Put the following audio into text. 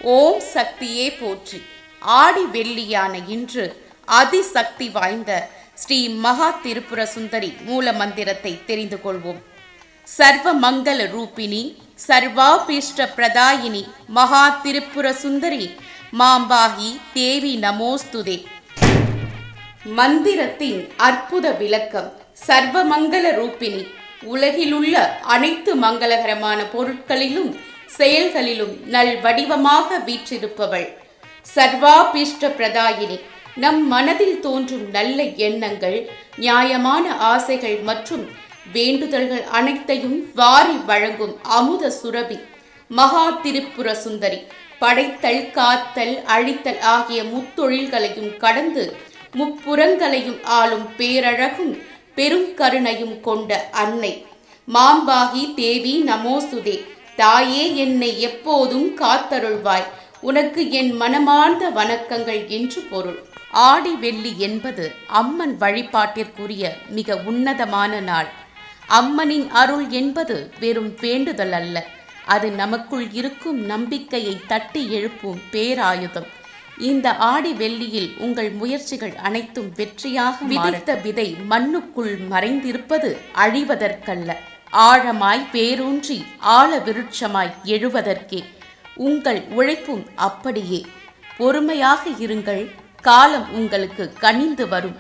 ஓம் சக்தியே போற்றி. ஆடி வெள்ளியான இன்று அதிசக்தி வாய்ந்த ஸ்ரீ மகா திரிபுர சுந்தரி மூல மந்திரத்தை தெரிந்து கொள்வோம். சர்வ மங்கள ரூபிணி சர்வாபீஷ்ட பிரதாயினி மகா திரிபுர சுந்தரி மாம்பாகி தேவி நமோஸ்துதே. மந்திரத்தின் அற்புத விளக்கம். சர்வமங்கள ரூபிணி உலகிலுள்ள அனைத்து மங்களகரமான பொருட்களிலும் செயல்களிலும் நல் வடிவமாக வீற்றிருப்பவள். சர்வாபீஷ்ட பிரதாயினி நம் மனதில் தோன்றும் நல்ல எண்ணங்கள், நியாயமான ஆசைகள் மற்றும் வேண்டுதல்கள் அனைத்தையும் வாரி வழங்கும் அமுத சுரபி மகா திரிபுர சுந்தரி. படைத்தல், காத்தல், அழித்தல் ஆகிய முத்தொழில்களையும் கடந்து முப்புறங்களையும் ஆளும் பேரழகும் பெரும் கருணையும் கொண்ட அன்னை. மாம்பாகி தேவி நமோஸ்துதே. தாயே, என்னை எப்போதும் காத்தருள்வாய். உனக்கு என் மனமார்ந்த வணக்கங்கள் என்று பொருள். ஆடி வெள்ளி என்பது அம்மன் வழிபாட்டிற்குரிய மிக உன்னதமான நாள். அம்மனின் அருள் என்பது வெறும் வேண்டுதல் அல்ல, அது நமக்குள் இருக்கும் நம்பிக்கையை தட்டி எழுப்பும் பேராயுதம். இந்த ஆடி வெள்ளியில் உங்கள் முயற்சிகள் அனைத்தும் வெற்றியாக விதைத்த விதை மண்ணுக்குள் மறைந்திருப்பது அழிவதற்கல்ல, ஆழமாய் வேரூன்றி ஆழ விருட்சமாய் எழுவதற்கே. உங்கள் உழைப்பும் அப்படியே. பொறுமையாக இருங்கள், காலம் உங்களுக்கு கனிந்து வரும்.